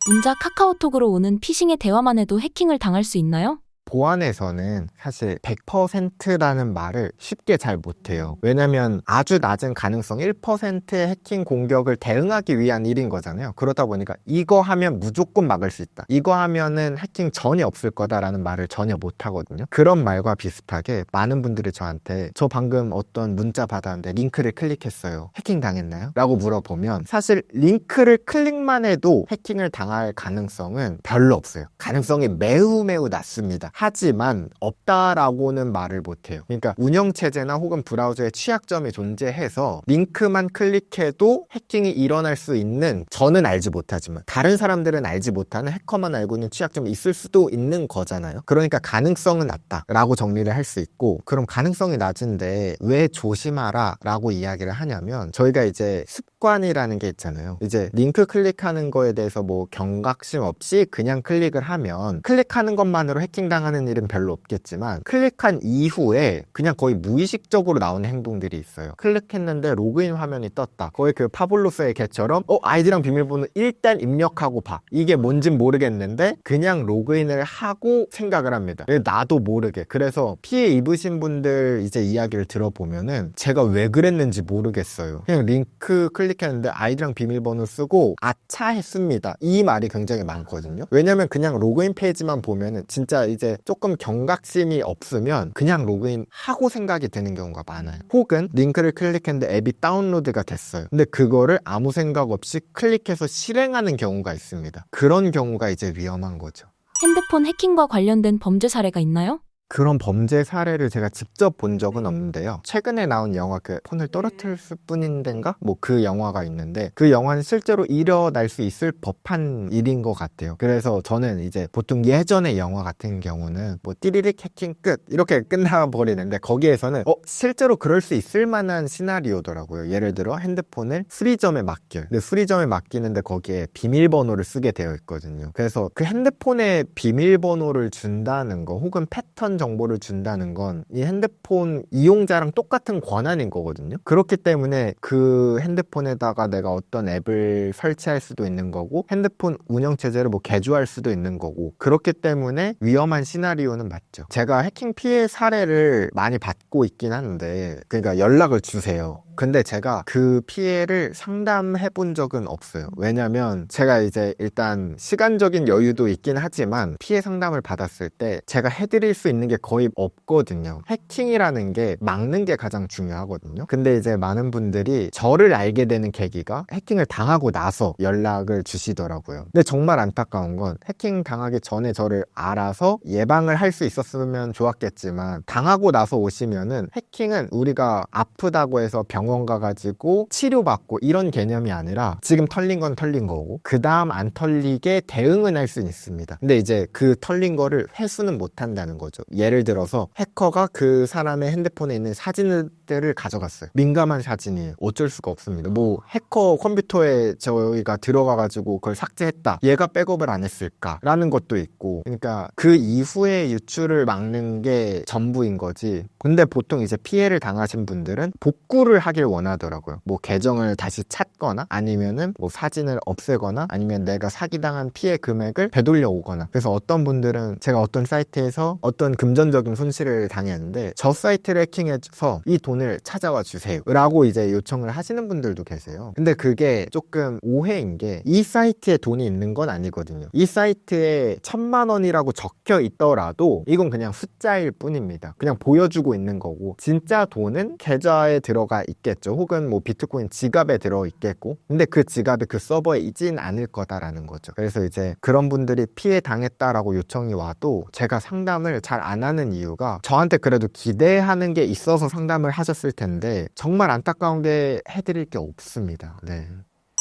Speaker 2: 문자 카카오톡으로 오는 피싱의 대화만 해도 해킹을 당할 수 있나요?
Speaker 1: 보안에서는 사실 100%라는 말을 쉽게 잘 못해요. 왜냐면 아주 낮은 가능성 1%의 해킹 공격을 대응하기 위한 일인 거잖아요. 그러다 보니까 이거 하면 무조건 막을 수 있다. 이거 하면은 해킹 전혀 없을 거다라는 말을 전혀 못 하거든요. 그런 말과 비슷하게 많은 분들이 저한테 저 방금 어떤 문자 받았는데 링크를 클릭했어요. 해킹 당했나요? 라고 물어보면 사실 링크를 클릭만 해도 해킹을 당할 가능성은 별로 없어요. 가능성이 매우 낮습니다. 하지만 없다라고는 말을 못해요. 그러니까 운영체제나 혹은 브라우저에 취약점이 존재해서 링크만 클릭해도 해킹이 일어날 수 있는 저는 알지 못하지만 다른 사람들은 알지 못하는 해커만 알고 있는 취약점이 있을 수도 있는 거잖아요. 그러니까 가능성은 낮다라고 정리를 할 수 있고 그럼 가능성이 낮은데 왜 조심하라 라고 이야기를 하냐면 저희가 이제 습관이라는 게 있잖아요. 이제 링크 클릭하는 거에 대해서 뭐 경각심 없이 그냥 클릭을 하면 클릭하는 것만으로 해킹당하는 일은 별로 없겠지만 클릭한 이후에 그냥 거의 무의식적으로 나오는 행동들이 있어요. 클릭했는데 로그인 화면이 떴다. 거의 그 파블로스의 개처럼 아이디랑 비밀번호 일단 입력하고 봐. 이게 뭔진 모르겠는데 그냥 로그인을 하고 생각을 합니다. 나도 모르게. 그래서 피해 입으신 분들 이제 이야기를 들어보면은 제가 왜 그랬는지 모르겠어요. 그냥 링크 클릭했는데 아이디랑 비밀번호 쓰고 아차 했습니다. 이 말이 굉장히 많거든요. 왜냐면 그냥 로그인 페이지만 보면은 진짜 이제 조금 경각심이 없으면 그냥 로그인하고 생각이 드는 경우가 많아요. 혹은 링크를 클릭했는데 앱이 다운로드가 됐어요. 근데 그거를 아무 생각 없이 클릭해서 실행하는 경우가 있습니다. 그런 경우가 이제 위험한 거죠.
Speaker 2: 핸드폰 해킹과 관련된 범죄 사례가 있나요?
Speaker 1: 그런 범죄 사례를 제가 직접 본 적은 없는데요. 최근에 나온 영화 폰을 떨어뜨릴 뿐인데인가? 뭐 그 영화가 있는데 그 영화는 실제로 일어날 수 있을 법한 일인 것 같아요. 그래서 저는 이제 보통 예전의 영화 같은 경우는 뭐 띠리릭 해킹 끝 이렇게 끝나버리는데 거기에서는 실제로 그럴 수 있을 만한 시나리오더라고요. 예를 들어 핸드폰을 수리점에 맡겨요. 근데 수리점에 맡기는데 거기에 비밀번호를 쓰게 되어 있거든요. 그래서 그 핸드폰에 비밀번호를 준다는 거 혹은 패턴 사건 정보를 준다는 건 이 핸드폰 이용자랑 똑같은 권한인 거거든요. 그렇기 때문에 그 핸드폰에다가 내가 어떤 앱을 설치할 수도 있는 거고 핸드폰 운영체제를 뭐 개조할 수도 있는 거고 그렇기 때문에 위험한 시나리오는 맞죠. 제가 해킹 피해 사례를 많이 받고 있긴 하는데 그러니까 연락을 주세요. 근데 제가 그 피해를 상담해 본 적은 없어요. 왜냐면 제가 이제 일단 시간적인 여유도 있긴 하지만 피해 상담을 받았을 때 제가 해드릴 수 있는 게 거의 없거든요. 해킹이라는 게 막는 게 가장 중요하거든요. 근데 이제 많은 분들이 저를 알게 되는 계기가 해킹을 당하고 나서 연락을 주시더라고요. 근데 정말 안타까운 건 해킹 당하기 전에 저를 알아서 예방을 할 수 있었으면 좋았겠지만 당하고 나서 오시면은 해킹은 우리가 아프다고 해서 병원 가가지고 치료받고 이런 개념이 아니라 지금 털린 건 털린 거고 그 다음 안 털리게 대응은 할 수 있습니다. 근데 이제 그 털린 거를 회수는 못 한다는 거죠. 예를 들어서 해커가 그 사람의 핸드폰에 있는 사진들을 가져갔어요. 민감한 사진이에요. 어쩔 수가 없습니다. 뭐 해커 컴퓨터에 저희가 들어가가지고 그걸 삭제했다. 얘가 백업을 안 했을까? 라는 것도 있고 그러니까 그 이후에 유출을 막는 게 전부인 거지. 근데 보통 이제 피해를 당하신 분들은 복구를 하길 원하더라고요. 뭐 계정을 다시 찾거나 아니면은 뭐 사진을 없애거나 아니면 내가 사기당한 피해 금액을 되돌려 오거나. 그래서 어떤 분들은 제가 어떤 사이트에서 어떤 금전적인 손실을 당했는데 저 사이트를 해킹해서 이 돈을 찾아와 주세요 라고 이제 요청을 하시는 분들도 계세요. 근데 그게 조금 오해인 게 이 사이트에 돈이 있는 건 아니거든요. 이 사이트에 1,000만 원이라고 적혀 있더라도 이건 그냥 숫자일 뿐입니다. 그냥 보여주고 있는 거고 진짜 돈은 계좌에 들어가 있겠죠. 혹은 뭐 비트코인 지갑에 들어 있겠고 근데 그 지갑이 그 서버에 있진 않을 거다라는 거죠. 그래서 이제 그런 분들이 피해 당했다라고 요청이 와도 제가 상담을 잘 안 하는 이유가 저한테 그래도 기대하는 게 있어서 상담을 하셨을 텐데 정말 안타까운 게 해드릴 게 없습니다. 네.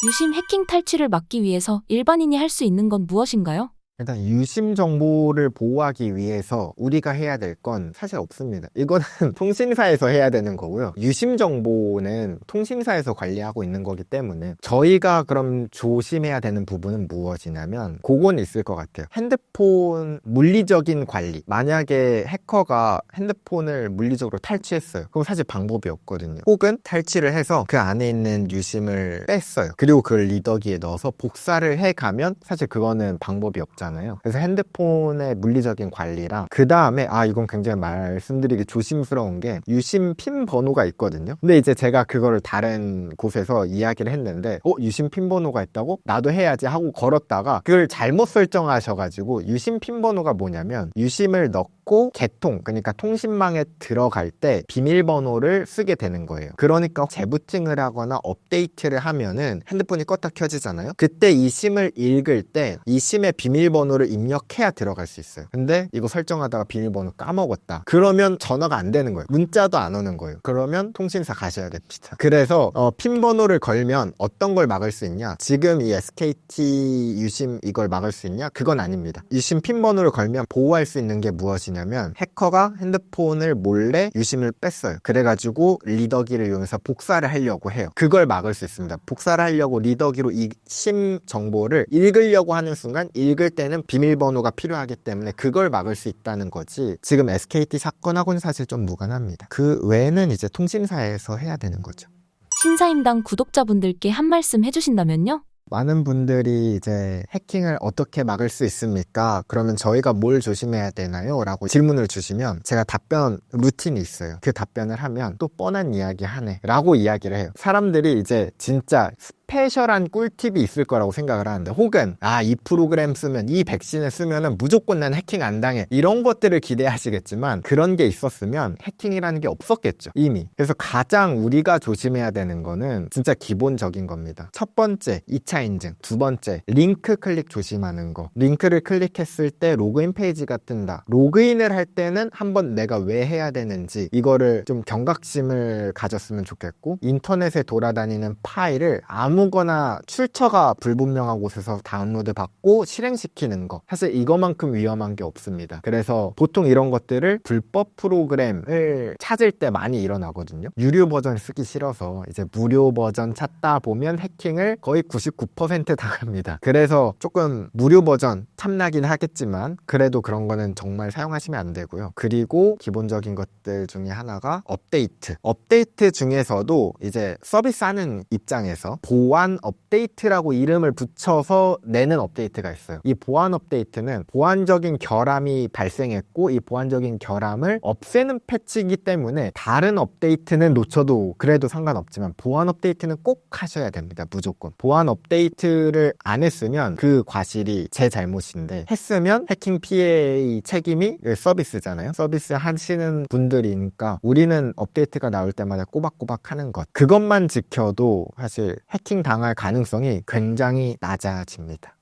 Speaker 2: 유심 해킹 탈취를 막기 위해서 일반인이 할 수 있는 건 무엇인가요?
Speaker 1: 일단 유심 정보를 보호하기 위해서 우리가 해야 될 건 사실 없습니다. 이거는 통신사에서 해야 되는 거고요. 유심 정보는 통신사에서 관리하고 있는 거기 때문에 저희가 그럼 조심해야 되는 부분은 무엇이냐면 그건 있을 것 같아요. 핸드폰 물리적인 관리. 만약에 해커가 핸드폰을 물리적으로 탈취했어요. 그럼 사실 방법이 없거든요. 혹은 탈취를 해서 그 안에 있는 유심을 뺐어요. 그리고 그걸 리더기에 넣어서 복사를 해가면 사실 그거는 방법이 없잖아요. 그래서 핸드폰의 물리적인 관리랑 그 다음에 이건 굉장히 말씀드리기 조심스러운 게 유심 핀 번호가 있거든요. 근데 이제 제가 그거를 다른 곳에서 이야기를 했는데 유심 핀 번호가 있다고? 나도 해야지 하고 걸었다가 그걸 잘못 설정하셔가지고 유심 핀 번호가 뭐냐면 유심을 넣고 개통 그러니까 통신망에 들어갈 때 비밀번호를 쓰게 되는 거예요. 그러니까 재부팅을 하거나 업데이트를 하면은 핸드폰이 껐다 켜지잖아요. 그때 이 심을 읽을 때 이 심의 비밀번호를 입력해야 들어갈 수 있어요. 근데 이거 설정하다가 비밀번호 까먹었다. 그러면 전화가 안 되는 거예요. 문자도 안 오는 거예요. 그러면 통신사 가셔야 됩니다. 그래서 핀 번호를 걸면 어떤 걸 막을 수 있냐? 지금 이 SKT 유심 이걸 막을 수 있냐? 그건 아닙니다. 유심 핀 번호를 걸면 보호할 수 있는 게 무엇이냐면 해커가 핸드폰을 몰래 유심을 뺐어요. 그래가지고 리더기를 이용해서 복사를 하려고 해요. 그걸 막을 수 있습니다. 복사를 하려고 리더기로 이 심 정보를 읽으려고 하는 순간 읽을 때는 비밀번호가 필요하기 때문에 그걸 막을 수 있다는 거지 지금 SKT 사건하고는 사실 좀 무관합니다. 그 외에는 이제 통신사에서 해야 되는 거죠.
Speaker 2: 신사임당 구독자분들께 한 말씀 해주신다면요?
Speaker 1: 많은 분들이 이제 해킹을 어떻게 막을 수 있습니까? 그러면 저희가 뭘 조심해야 되나요? 라고 질문을 주시면 제가 답변 루틴이 있어요. 그 답변을 하면 또 뻔한 이야기 하네 라고 이야기를 해요. 사람들이 이제 진짜 스페셜한 꿀팁이 있을 거라고 생각을 하는데 혹은 이 프로그램 쓰면 이 백신을 쓰면은 무조건 난 해킹 안 당해 이런 것들을 기대하시겠지만 그런 게 있었으면 해킹이라는 게 없었겠죠 이미. 그래서 가장 우리가 조심해야 되는 거는 진짜 기본적인 겁니다. 첫 번째 2차 인증, 두 번째 링크 클릭 조심하는 거. 링크를 클릭했을 때 로그인 페이지가 뜬다. 로그인을 할 때는 한번 내가 왜 해야 되는지 이거를 좀 경각심을 가졌으면 좋겠고 인터넷에 돌아다니는 파일을 아무 아무거나 출처가 불분명한 곳에서 다운로드 받고 실행시키는 거, 사실 이거만큼 위험한 게 없습니다. 그래서 보통 이런 것들을 불법 프로그램을 찾을 때 많이 일어나거든요. 유료 버전 쓰기 싫어서 이제 무료 버전 찾다 보면 해킹을 거의 99% 당합니다. 그래서 조금 무료 버전 탐나긴 하겠지만 그래도 그런 거는 정말 사용하시면 안 되고요. 그리고 기본적인 것들 중에 하나가 업데이트 중에서도 이제 서비스 하는 입장에서 보안 업데이트라고 이름을 붙여서 내는 업데이트가 있어요. 이 보안 업데이트는 보안적인 결함이 발생했고 이 보안적인 결함을 없애는 패치이기 때문에 다른 업데이트는 놓쳐도 그래도 상관없지만 보안 업데이트는 꼭 하셔야 됩니다. 무조건. 보안 업데이트를 안 했으면 그 과실이 제 잘못인데 했으면 해킹 피해의 책임이 서비스잖아요. 서비스 하시는 분들이니까 우리는 업데이트가 나올 때마다 꼬박꼬박 하는 것, 그것만 지켜도 사실 해킹 당할 가능성이 굉장히 낮아집니다.